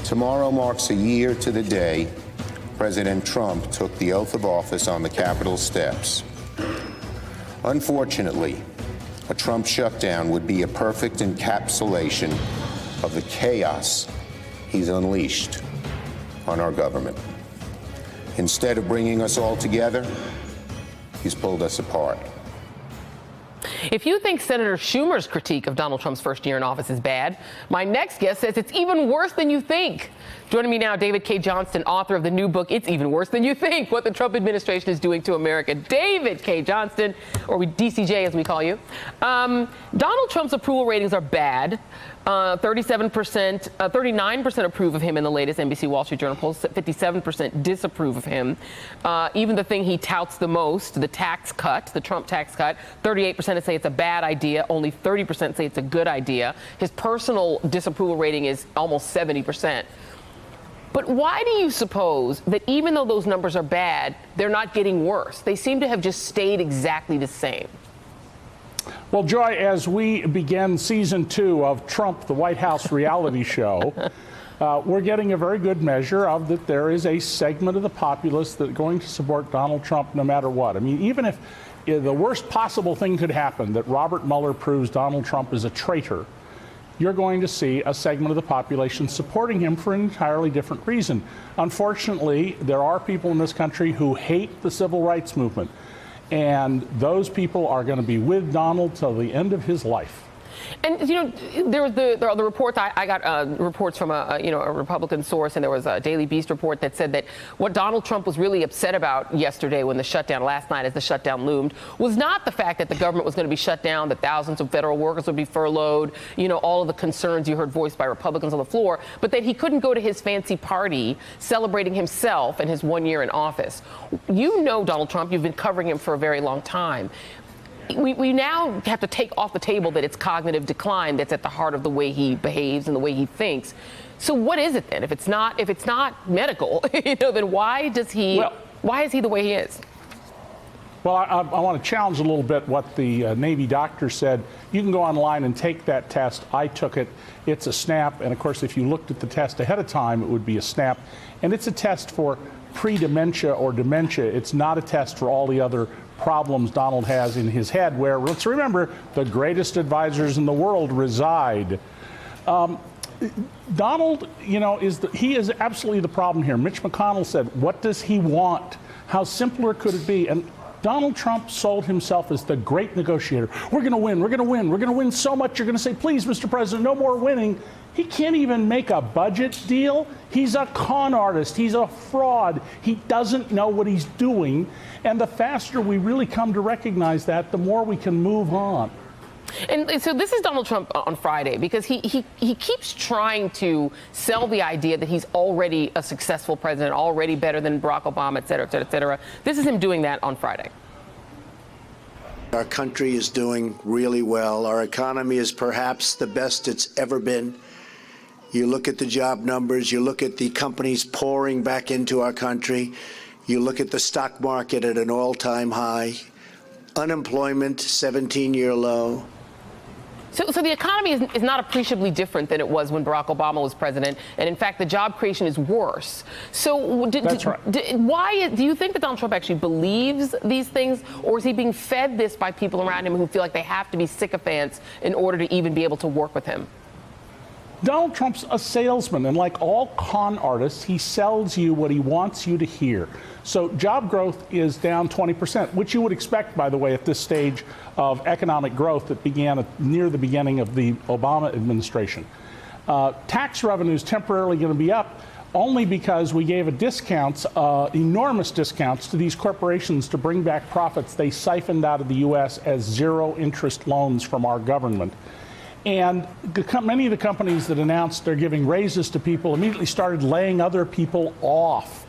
Tomorrow marks a year to the day President Trump took the oath of office on the Capitol steps. Unfortunately, a Trump shutdown would be a perfect encapsulation of the chaos he's unleashed on our government. Instead of bringing us all together, he's pulled us apart. If you think Senator Schumer's critique of Donald Trump's first year in office is bad, my next guest says it's even worse than you think. Joining me now, David K. Johnston, author of the new book, It's Even Worse Than You Think, What the Trump Administration is Doing to America. David K. Johnston, or DCJ as we call you. Donald Trump's approval ratings are bad. 39% approve of him in the latest NBC Wall Street Journal poll. 57% disapprove of him. Even the thing he touts the most, the tax cut, the Trump tax cut, 38% say it's a bad idea. Only 30% say it's a good idea. His personal disapproval rating is almost 70%. But why do you suppose that even though those numbers are bad, they're not getting worse? They seem to have just stayed exactly the same. Well, Joy, as we begin season 2 of Trump, the White House reality show, we're getting a very good measure of that there is a segment of the populace that's going to support Donald Trump no matter what. I mean, even if the worst possible thing could happen, that Robert Mueller proves Donald Trump is a traitor, you're going to see a segment of the population supporting him for an entirely different reason. Unfortunately, there are people in this country who hate the civil rights movement. And those people are going to be with Donald till the end of his life. And, you know, there are the reports. I got reports from a Republican source, and there was a Daily Beast report that said that what Donald Trump was really upset about yesterday when the shutdown, last night as the shutdown loomed, was not the fact that the government was going to be shut down, that thousands of federal workers would be furloughed, you know, all of the concerns you heard voiced by Republicans on the floor, but that he couldn't go to his fancy party celebrating himself and his 1 year in office. You know Donald Trump. You've been covering him for a very long time. We now have to take off the table that it's cognitive decline that's at the heart of the way he behaves and the way he thinks. So what is it then? If it's not medical, you know, then why is he the way he is? Well, I want to challenge a little bit what the Navy doctor said. You can go online and take that test. I took it. It's a SNAP. And of course, if you looked at the test ahead of time, it would be a SNAP. And it's a test for pre-dementia or dementia. It's not a test for all the other problems Donald has in his head, where, let's remember, the greatest advisors in the world reside. Donald, you know, he is absolutely the problem here. Mitch McConnell said, what does he want? How simpler could it be? And Donald Trump sold himself as the great negotiator. We're going to win. We're going to win. We're going to win so much. You're going to say, please, Mr. President, no more winning. He can't even make a budget deal. He's a con artist. He's a fraud. He doesn't know what he's doing. And the faster we really come to recognize that, the more we can move on. And so this is Donald Trump on Friday, because he keeps trying to sell the idea that he's already a successful president, already better than Barack Obama, et cetera, et cetera, et cetera. This is him doing that on Friday. Our country is doing really well. Our economy is perhaps the best it's ever been. You look at the job numbers, you look at the companies pouring back into our country, you look at the stock market at an all-time high, unemployment, 17-year low. So the economy is not appreciably different than it was when Barack Obama was president, and in fact, the job creation is worse. So why do you think that Donald Trump actually believes these things, or is he being fed this by people around him who feel like they have to be sycophants in order to even be able to work with him? Donald Trump's a salesman, and like all con artists, he sells you what he wants you to hear. So job growth is down 20%, which you would expect, by the way, at this stage of economic growth that began near the beginning of the Obama administration. Tax revenue is temporarily going to be up only because we gave enormous discounts to these corporations to bring back profits they siphoned out of the U.S. as zero-interest loans from our government. And many of the companies that announced they're giving raises to people immediately started laying other people off.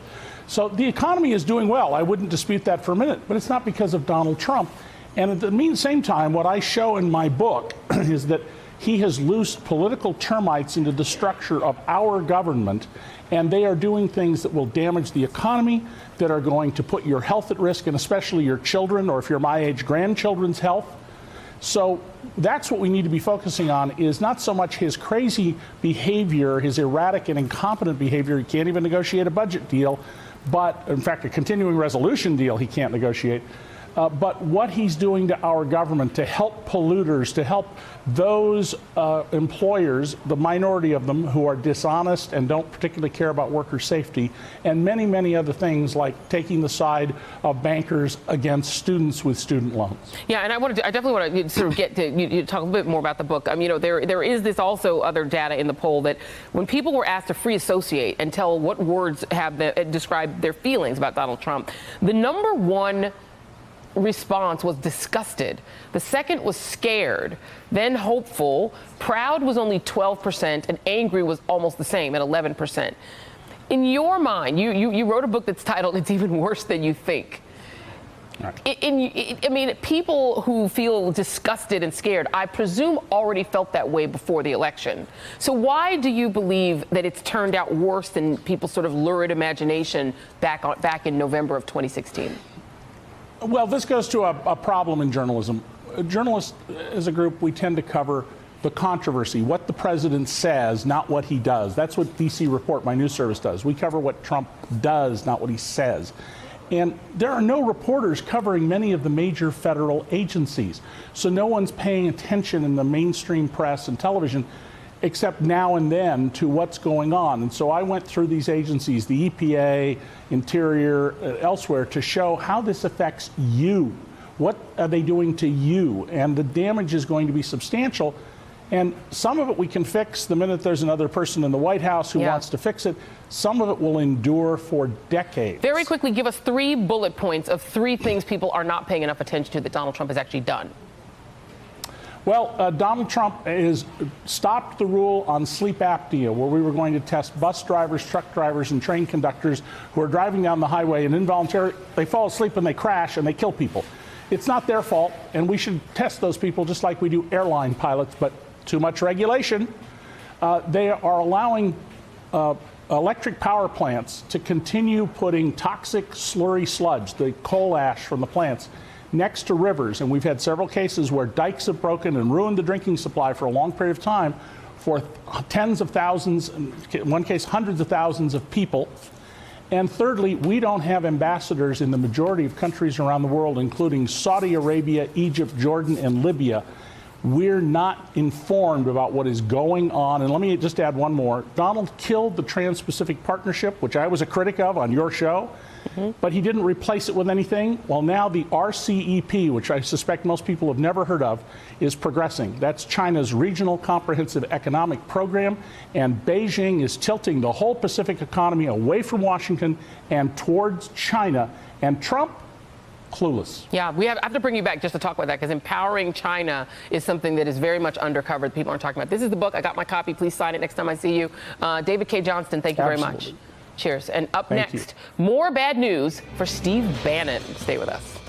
So the economy is doing well. I wouldn't dispute that for a minute, but it's not because of Donald Trump. And at the same time, what I show in my book is that he has loosed political termites into the structure of our government, and they are doing things that will damage the economy, that are going to put your health at risk, and especially your children, or if you're my age, grandchildren's health. So that's what we need to be focusing on, is not so much his crazy behavior, his erratic and incompetent behavior. He can't even negotiate a budget deal, but in fact, a continuing resolution deal he can't negotiate. But what he's doing to our government to help polluters, to help those employers, the minority of them who are dishonest and don't particularly care about worker safety, and many, many other things like taking the side of bankers against students with student loans. Yeah, and I definitely want to sort of get to you talk a bit more about the book. You know, there is this also other data in the poll that when people were asked to free associate and tell what words have describe their feelings about Donald Trump, the number one response was disgusted. The second was scared, then hopeful. Proud was only 12%, and angry was almost the same at 11%. In your mind, you wrote a book that's titled "It's Even Worse Than You Think." Right. I mean, people who feel disgusted and scared, I presume, already felt that way before the election. So why do you believe that it's turned out worse than people's sort of lurid imagination back in November of 2016? Well, this goes to a problem in journalism. Journalists, as a group, we tend to cover the controversy, what the president says, not what he does. That's what DC Report, my news service, does. We cover what Trump does, not what he says. And there are no reporters covering many of the major federal agencies. So no one's paying attention in the mainstream press and television, except now and then, to what's going on. And so I went through these agencies, the EPA, Interior, elsewhere, to show how this affects you. What are they doing to you? And the damage is going to be substantial. And some of it we can fix the minute there's another person in the White House who wants to fix it. Some of it will endure for decades. Very quickly, give us 3 bullet points of 3 things people are not paying enough attention to that Donald Trump has actually done. Well, Donald Trump has stopped the rule on sleep apnea, where we were going to test bus drivers, truck drivers, and train conductors who are driving down the highway and involuntarily they fall asleep and they crash and they kill people. It's not their fault, and we should test those people just like we do airline pilots, but too much regulation. They are allowing electric power plants to continue putting toxic slurry sludge, the coal ash from the plants, next to rivers, and we've had several cases where dikes have broken and ruined the drinking supply for a long period of time for tens of thousands, in one case hundreds of thousands of people. And thirdly, we don't have ambassadors in the majority of countries around the world, including Saudi Arabia, Egypt, Jordan, and Libya. We're not informed about what is going on. And let me just add one more. Donald killed the Trans-Pacific Partnership, which I was a critic of on your show. But he didn't replace it with anything. Well, now the RCEP, which I suspect most people have never heard of, is progressing. That's China's Regional Comprehensive Economic Program, and Beijing is tilting the whole Pacific economy away from Washington and towards China. And Trump, clueless. Yeah, I have to bring you back just to talk about that, because empowering China is something that is very much undercovered. People aren't talking about. This is the book. I got my copy. Please sign it next time I see you. David K. Johnston, thank you very much. Cheers. And up next, more bad news for Steve Bannon. Stay with us.